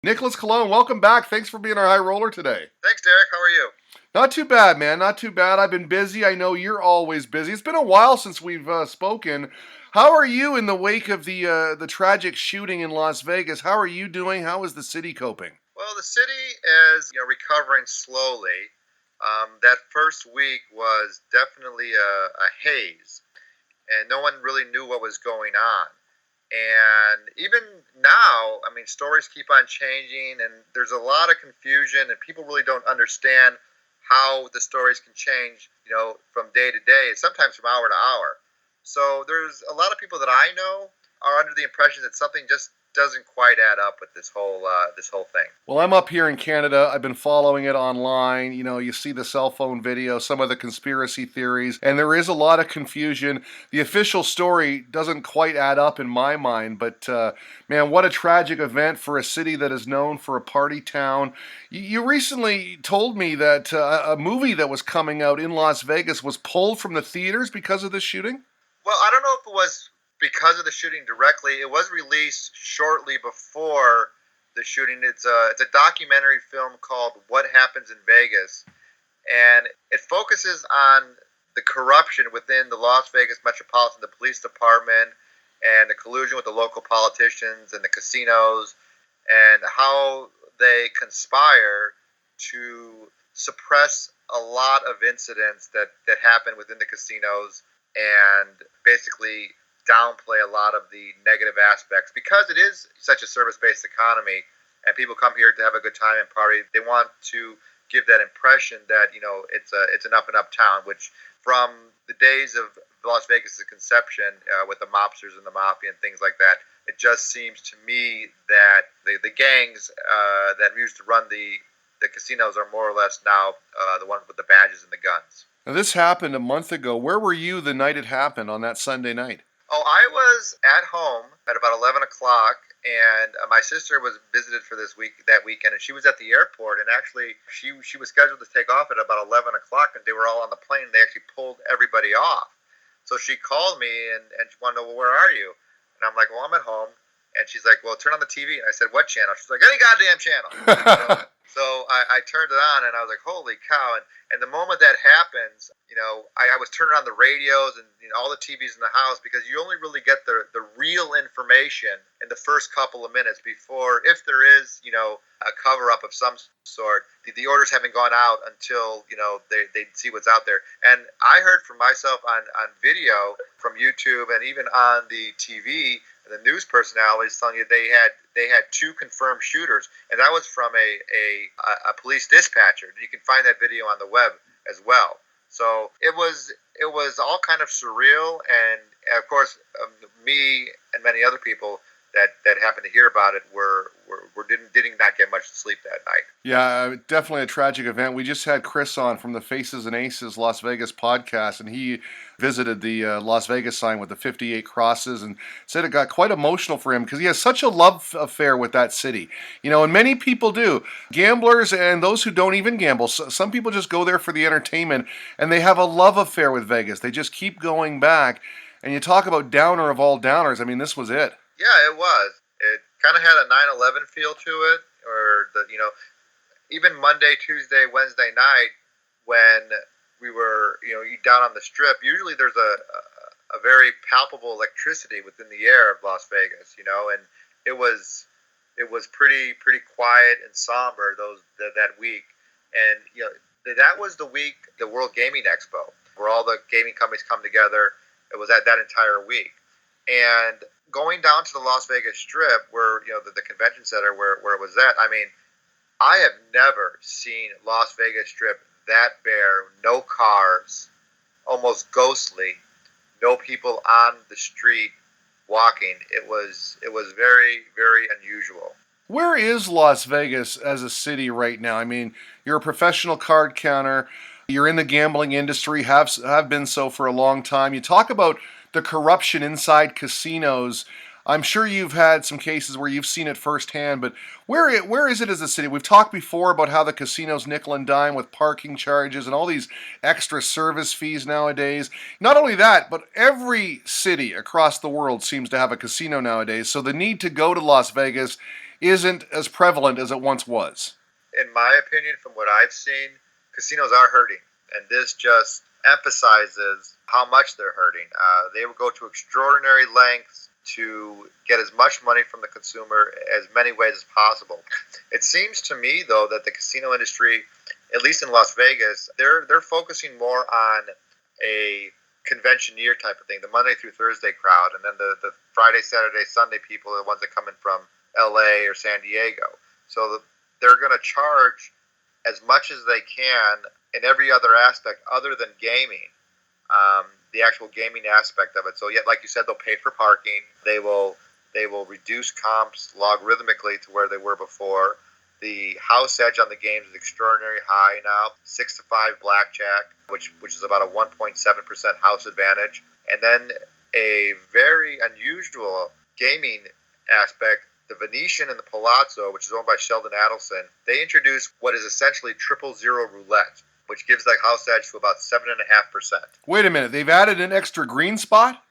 Nicholas Cologne, welcome back. Thanks for being our high roller today. Thanks, Derek. How are you? Not too bad, man. Not too bad. I've been busy. I know you're always busy. It's been a while since we've spoken. How are you in the wake of the tragic shooting in Las Vegas? How are you doing? How is the city coping? Well, the city is recovering slowly. That first week was definitely a haze, and no one really knew what was going on. And even now, I mean, stories keep on changing, and there's a lot of confusion, and people really don't understand how the stories can change, from day to day, and sometimes from hour to hour. So there's a lot of people that I know are under the impression that something just doesn't quite add up with this whole thing. Well, I'm up here in Canada. I've been following it online. You see the cell phone video, some of the conspiracy theories, and there is a lot of confusion. The official story doesn't quite add up in my mind, but man, what a tragic event for a city that is known for a party town. You recently told me that a movie that was coming out in Las Vegas was pulled from the theaters because of this shooting. Well, I don't know if it was because of the shooting directly. It was released shortly before the shooting. It's a documentary film called "What Happens in Vegas," and it focuses on the corruption within the Las Vegas Metropolitan Police Department and the collusion with the local politicians and the casinos and how they conspire to suppress a lot of incidents that happen within the casinos and basically downplay a lot of the negative aspects because it is such a service-based economy and people come here to have a good time and party. They want to give that impression that it's an up and up town, which from the days of Las Vegas' conception with the mobsters and the mafia and things like that, it just seems to me that the gangs that used to run the casinos are more or less now the ones with the badges and the guns. Now, this happened a month ago. Where were you the night it happened on that Sunday night? Oh, I was at home at about 11 o'clock, and my sister was visited for that weekend, and she was at the airport. And actually, she was scheduled to take off at about 11 o'clock, and they were all on the plane. And they actually pulled everybody off. So she called me and she wanted to know, well, where are you? And I'm like, well, I'm at home. And she's like, well, turn on the TV. And I said, what channel? She's like, any goddamn channel. So I turned it on and I was like, holy cow. And the moment that happens, I was turning on the radios and all the TVs in the house because you only really get the real information in the first couple of minutes before, if there is, a cover up of some sort, the orders haven't gone out until, they see what's out there. And I heard from myself on video from YouTube and even on the TV, the news personalities telling you they had two confirmed shooters, and that was from a police dispatcher. You can find that video on the web as well. So it was all kind of surreal, and of course, me and many other people that happened to hear about it did not get much sleep that night. Yeah, definitely a tragic event. We just had Chris on from the Faces and Aces Las Vegas podcast, and he visited the Las Vegas sign with the 58 crosses and said it got quite emotional for him because he has such a love affair with that city. And many people do. Gamblers and those who don't even gamble. Some people just go there for the entertainment, and they have a love affair with Vegas. They just keep going back. And you talk about downer of all downers. I mean, this was it. Yeah, it was. It kind of had a 9/11 feel to it, or even Monday, Tuesday, Wednesday night when we were, down on the strip. Usually, there's a very palpable electricity within the air of Las Vegas, and it was pretty quiet and somber that week. And that was the week, the World Gaming Expo, where all the gaming companies come together. It was at that entire week, and going down to the Las Vegas Strip, where the convention center where it was at. I mean, I have never seen Las Vegas Strip that bare, no cars, almost ghostly, no people on the street walking. It was very, very unusual. Where is Las Vegas as a city right now? I mean, you're a professional card counter. You're in the gambling industry, have been so for a long time. You talk about the corruption inside casinos. I'm sure you've had some cases where you've seen it firsthand, but where is it as a city? We've talked before about how the casinos nickel and dime with parking charges and all these extra service fees nowadays. Not only that, but every city across the world seems to have a casino nowadays. So the need to go to Las Vegas isn't as prevalent as it once was. In my opinion, from what I've seen, casinos are hurting, and this just emphasizes how much they're hurting. They will go to extraordinary lengths to get as much money from the consumer as many ways as possible. It seems to me, though, that the casino industry, at least in Las Vegas, they're focusing more on a conventioneer type of thing, the Monday through Thursday crowd, and then the Friday, Saturday, Sunday people are the ones that come in from LA or San Diego. So they're going to charge as much as they can in every other aspect other than gaming, the actual gaming aspect of it. So, yeah, like you said, they'll pay for parking. They will reduce comps logarithmically to where they were before. The house edge on the games is extraordinarily high now, 6-5 blackjack, which is about a 1.7% house advantage. And then a very unusual gaming aspect, the Venetian and the Palazzo, which is owned by Sheldon Adelson, they introduced what is essentially 000 roulette, which gives the house edge to about 7.5%. Wait a minute, they've added an extra green spot?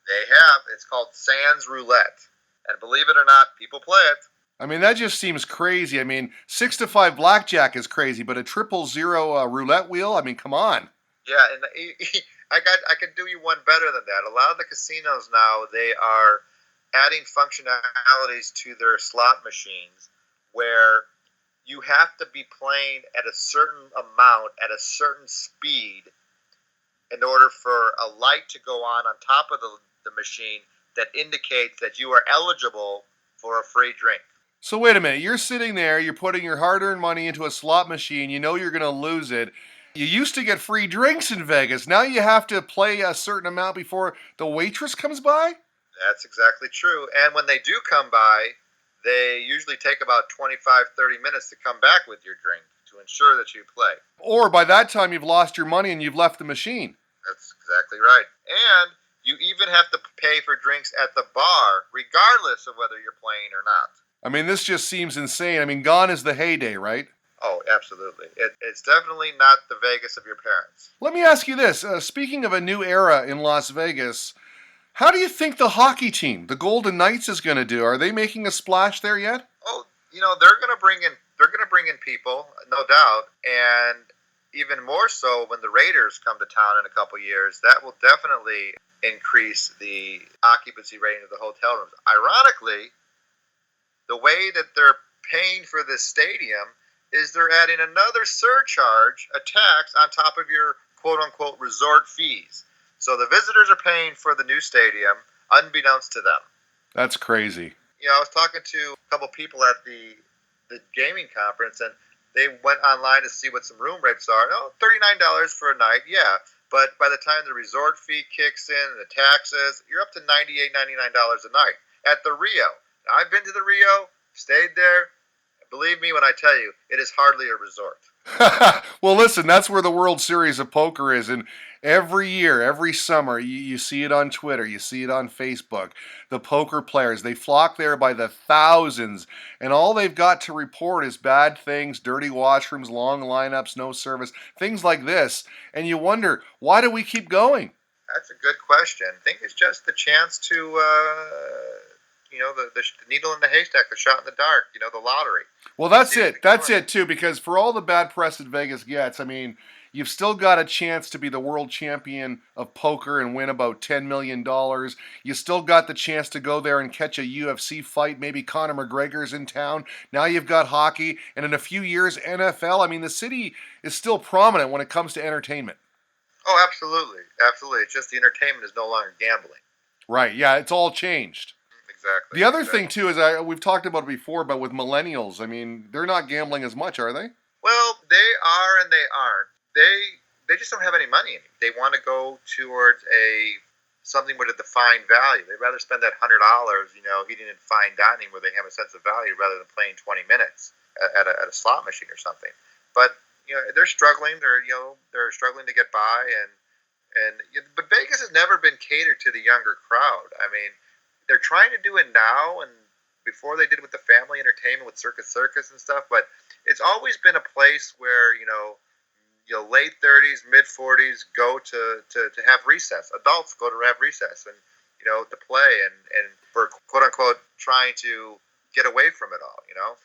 They have. It's called Sands Roulette. And believe it or not, people play it. I mean, that just seems crazy. I mean, 6-5 blackjack is crazy, but a 000 roulette wheel? I mean, come on. Yeah, and I could do you one better than that. A lot of the casinos now, they are adding functionalities to their slot machines where you have to be playing at a certain amount at a certain speed in order for a light to go on top of the machine that indicates that you are eligible for a free drink. So wait a minute, you're sitting there, you're putting your hard-earned money into a slot machine, you know you're going to lose it. You used to get free drinks in Vegas. Now you have to play a certain amount before the waitress comes by? That's exactly true. And when they do come by, they usually take about 25, 30 minutes to come back with your drink to ensure that you play. Or by that time you've lost your money and you've left the machine. That's exactly right. And you even have to pay for drinks at the bar, regardless of whether you're playing or not. I mean, this just seems insane. I mean, gone is the heyday, right? Oh, absolutely. It's definitely not the Vegas of your parents. Let me ask you this. Speaking of a new era in Las Vegas, how do you think the hockey team, the Golden Knights, is going to do? Are they making a splash there yet? Oh, they're going to bring in people, no doubt, and even more so when the Raiders come to town in a couple years. That will definitely increase the occupancy rating of the hotel rooms. Ironically, the way that they're paying for this stadium is they're adding another surcharge, a tax, on top of your quote-unquote resort fees. So the visitors are paying for the new stadium, unbeknownst to them. That's crazy. I was talking to a couple people at the gaming conference, and they went online to see what some room rates are. Oh, $39 for a night, yeah. But by the time the resort fee kicks in and the taxes, you're up to $98, $99 a night at the Rio. Now, I've been to the Rio, stayed there. Believe me when I tell you, it is hardly a resort. Well, listen, that's where the World Series of Poker is. And every year, every summer, you see it on Twitter, you see it on Facebook. The poker players, they flock there by the thousands. And all they've got to report is bad things, dirty washrooms, long lineups, no service, things like this. And you wonder, why do we keep going? That's a good question. I think it's just the chance to the needle in the haystack, the shot in the dark, the lottery. Well, that's it. That's it, too, because for all the bad press that Vegas gets, I mean, you've still got a chance to be the world champion of poker and win about $10 million. You still got the chance to go there and catch a UFC fight. Maybe Conor McGregor's in town. Now you've got hockey. And in a few years, NFL. I mean, the city is still prominent when it comes to entertainment. Oh, absolutely. Absolutely. It's just the entertainment is no longer gambling. Right. Yeah, it's all changed. Exactly. The other thing, too, is we've talked about it before, but with millennials, I mean, they're not gambling as much, are they? Well, they are and they aren't. They just don't have any money. They want to go towards something with a defined value. They'd rather spend that $100, eating in fine dining where they have a sense of value rather than playing 20 minutes at a slot machine or something. But they're struggling. They're struggling to get by, but Vegas has never been catered to the younger crowd. I mean, they're trying to do it now, and before they did it with the family entertainment with Circus and stuff. But it's always been a place where late 30s, mid 40s go to have recess. Adults go to have recess and to play and for quote unquote trying to get away from it all, you know.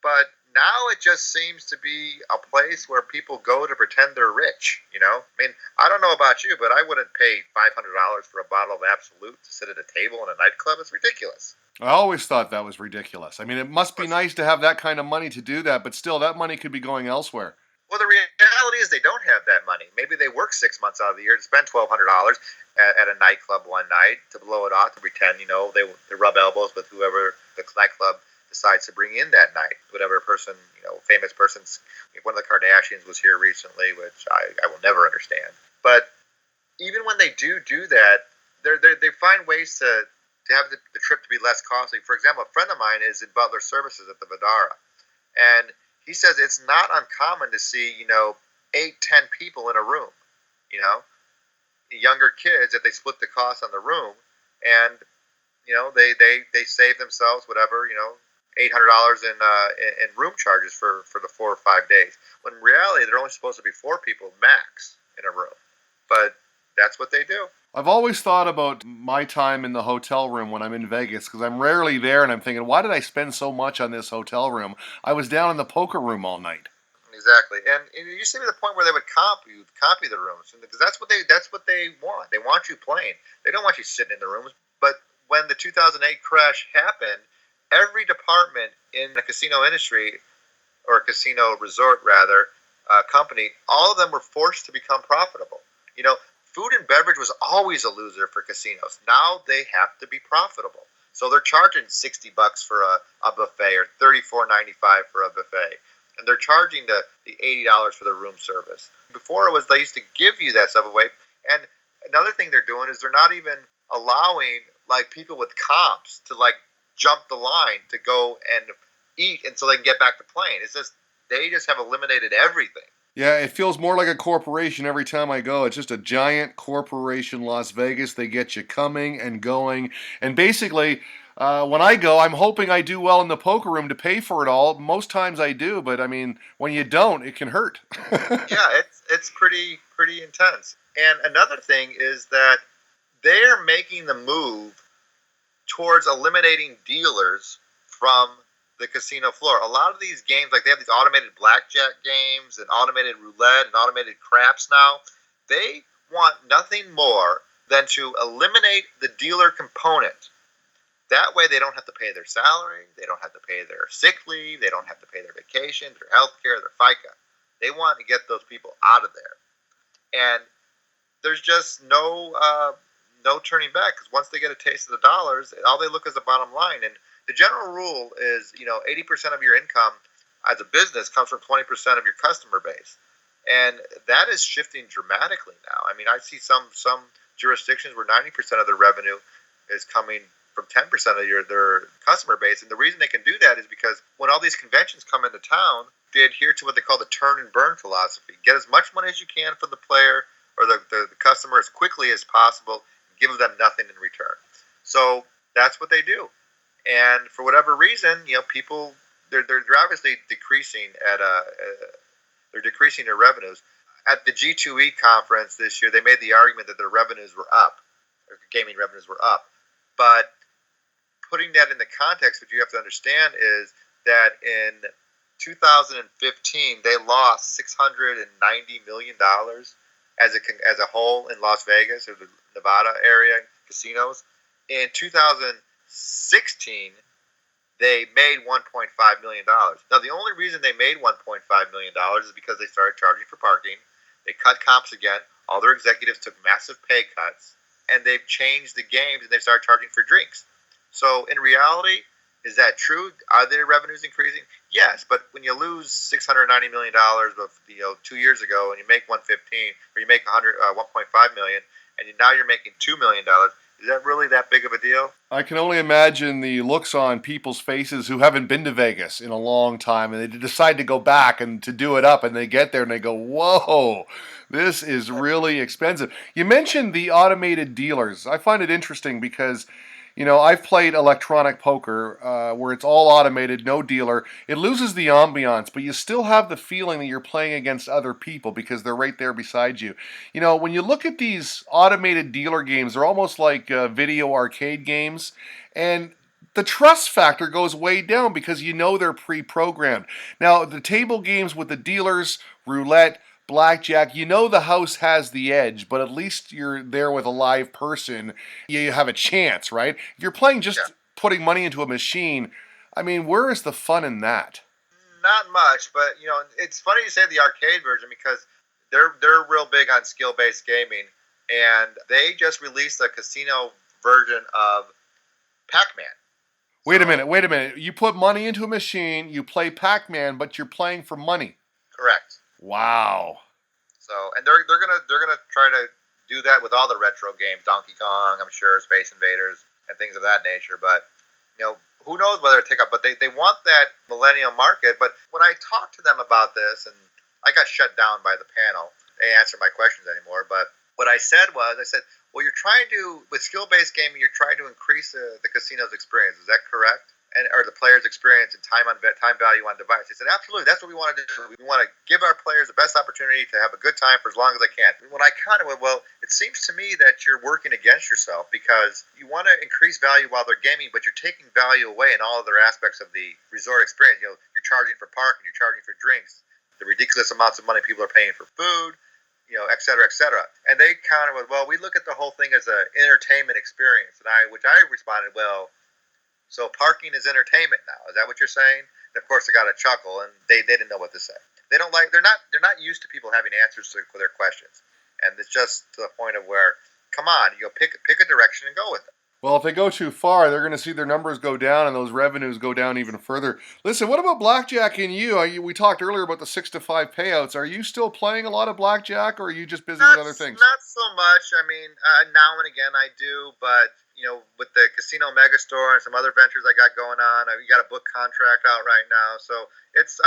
But now it just seems to be a place where people go to pretend they're rich, you know. I mean, I don't know about you, but I wouldn't pay $500 for a bottle of Absolute to sit at a table in a nightclub. It's ridiculous. I always thought that was ridiculous. I mean, it must be nice to have that kind of money to do that, but still, that money could be going elsewhere. Well, the reality is they don't have that money. Maybe they work 6 months out of the year to spend $1,200 at a nightclub one night to blow it off, to pretend, you know, they rub elbows with whoever the nightclub decides to bring in that night. Whatever person, you know, famous persons. One of the Kardashians was here recently, which I will never understand. But even when they do that, they find ways to have the trip to be less costly. For example, a friend of mine is in butler services at the Vidara, and he says it's not uncommon to see, you know, 8, 10 people in a room, you know, younger kids, that they split the cost on the room, and you know they save themselves whatever, you know, $800 in room charges for the 4 or 5 days. When in reality they're only supposed to be 4 people max in a room, but that's what they do. I've always thought about my time in the hotel room when I'm in Vegas because I'm rarely there and I'm thinking, why did I spend so much on this hotel room? I was down in the poker room all night. Exactly, and it used to be the point where they would copy the rooms, because that's what they want. They want you playing. They don't want you sitting in the rooms. But when the 2008 crash happened, every department in the casino industry, or a casino resort rather, company, all of them were forced to become profitable. You know, food and beverage was always a loser for casinos. Now they have to be profitable. So they're charging $60 for a buffet, or $34.95 for a buffet, and they're charging the $80 for the room service. Before it was they used to give you that stuff away. And another thing they're doing is they're not even allowing like people with comps to like jump the line to go and eat until they can get back to playing. It's just they just have eliminated everything. Yeah, it feels more like a corporation every time I go. It's just a giant corporation, Las Vegas. They get you coming and going. And basically, when I go, I'm hoping I do well in the poker room to pay for it all. Most times I do, but I mean, when you don't, it can hurt. Yeah, it's pretty intense. And another thing is that they're making the move towards eliminating dealers from the casino floor. A lot of these games, like they have these automated blackjack games and automated roulette and automated craps now, they want nothing more than to eliminate the dealer component. That way they don't have to pay their salary, they don't have to pay their sick leave, they don't have to pay their vacation, their health care, their FICA. They want to get those people out of there. And there's just no turning back, because once they get a taste of the dollars, all they look is the bottom line. And the general rule is, you know, 80% of your income as a business comes from 20% of your customer base, and that is shifting dramatically now. I mean, I see some jurisdictions where 90% of their revenue is coming from 10% of their customer base, and the reason they can do that is because when all these conventions come into town, they adhere to what they call the turn and burn philosophy. Get as much money as you can from the player or the customer as quickly as possible, give them nothing in return. So that's what they do. And for whatever reason, you know, people they're obviously decreasing they're decreasing their revenues. At the G2E conference this year, they made the argument that their revenues were up, or gaming revenues were up. But putting that in the context, what you have to understand is that in 2015 they lost $690 million as a whole in Las Vegas or the Nevada area casinos. In 2016, they made $1.5 million. Now, the only reason they made $1.5 million is because they started charging for parking. They cut comps again. All their executives took massive pay cuts, and they've changed the games, and they started charging for drinks. So, in reality, is that true? Are their revenues increasing? Yes, but when you lose $690 million of 2 years ago, and you make 115, or you make 1.5 million, and now you're making $2 million. Is that really that big of a deal? I can only imagine the looks on people's faces who haven't been to Vegas in a long time and they decide to go back and to do it up, and they get there and they go, whoa, this is really expensive. You mentioned the automated dealers. I find it interesting because, you know, I've played electronic poker where it's all automated, no dealer. It loses the ambiance, but you still have the feeling that you're playing against other people because they're right there beside you. You know, when you look at these automated dealer games, they're almost like video arcade games, and the trust factor goes way down because you know they're pre-programmed. Now, the table games with the dealers, roulette, blackjack, you know the house has the edge, but at least you're there with a live person. You have a chance, right? If you're playing Yeah. just putting money into a machine, I mean, where is the fun in that? Not much, but it's funny you say the arcade version because they're real big on skill based gaming, and they just released a casino version of Pac-Man. Wait a So minute, wait a minute. You put money into a machine, you play Pac-Man, but you're playing for money. correct. Wow. So and they're gonna try to do that with all the retro games, Donkey Kong, I'm sure, Space Invaders, and things of that nature. But who knows whether it take up? But they want that millennial market. But when I talked to them about this, and I got shut down by the panel, they answered my questions anymore. But what I said was, I said, well, you're trying to with skill-based gaming, you're trying to increase the casino's experience. Is that correct? Or the player's experience and time value on device. They said, absolutely, that's what we want to do. We want to give our players the best opportunity to have a good time for as long as they can. When I kind of went, well, it seems to me that you're working against yourself because you want to increase value while they're gaming, but you're taking value away in all other aspects of the resort experience. You're charging for parking, you're charging for drinks, the ridiculous amounts of money people are paying for food, et cetera, et cetera. And they kind of went, well, we look at the whole thing as an entertainment experience. Which I responded, well, so parking is entertainment now. Is that what you're saying? And of course, they got a chuckle, and they didn't know what to say. They're not used to people having answers to their questions, and it's just to the point of where, come on, pick a direction and go with it. Well, if they go too far, they're going to see their numbers go down and those revenues go down even further. Listen, what about blackjack and you? We talked earlier about the 6 to 5 payouts. Are you still playing a lot of blackjack, or are you just busy with Not other things? not so much. I mean, now and again I do, but with the casino megastore and some other ventures I got going on, I got a book contract out right now, so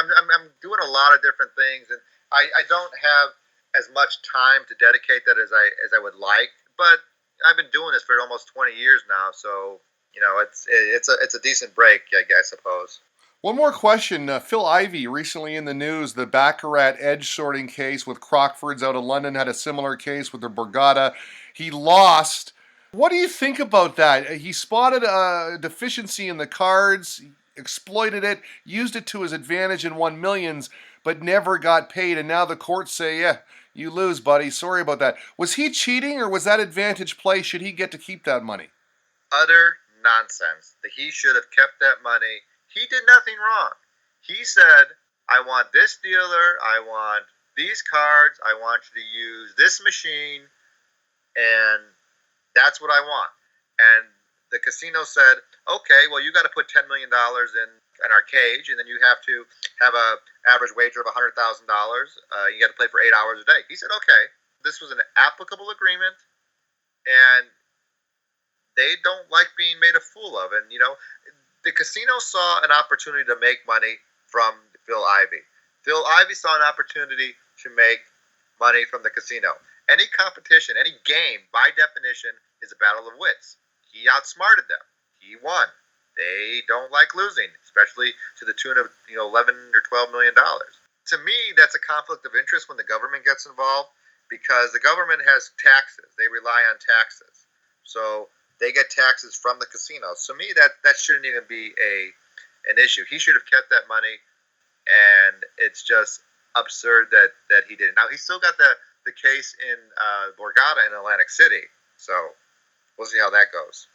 I'm doing a lot of different things, and I don't have as much time to dedicate that as I would like, but I've been doing this for almost 20 years now, so it's a decent break, I suppose. One more question. Phil Ivey, recently in the news, the baccarat edge sorting case with Crockford's out of London had a similar case with the Borgata. He lost. What do you think about that? He spotted a deficiency in the cards, exploited it, used it to his advantage and won millions, but never got paid. And now the courts say, yeah, you lose, buddy. Sorry about that. Was he cheating or was that advantage play? Should he get to keep that money? Utter nonsense. That he should have kept that money. He did nothing wrong. He said, I want this dealer, I want these cards, I want you to use this machine, and that's what I want. And the casino said, okay, well, you got to put $10 million in our cage, and then you have to have a average wager of $100,000. You got to play for 8 hours a day. He said, okay, this was an applicable agreement, and they don't like being made a fool of. And the casino saw an opportunity to make money from Phil Ivey. Phil Ivey saw an opportunity to make money from the casino. Any competition, any game, by definition, is a battle of wits. He outsmarted them. He won. They don't like losing, especially to the tune of 11 or $12 million. To me, that's a conflict of interest when the government gets involved because the government has taxes. They rely on taxes, so they get taxes from the casinos. To me, that shouldn't even be an issue. He should have kept that money, and it's just absurd that he didn't. Now he's still got the case in Borgata in Atlantic City, so we'll see how that goes.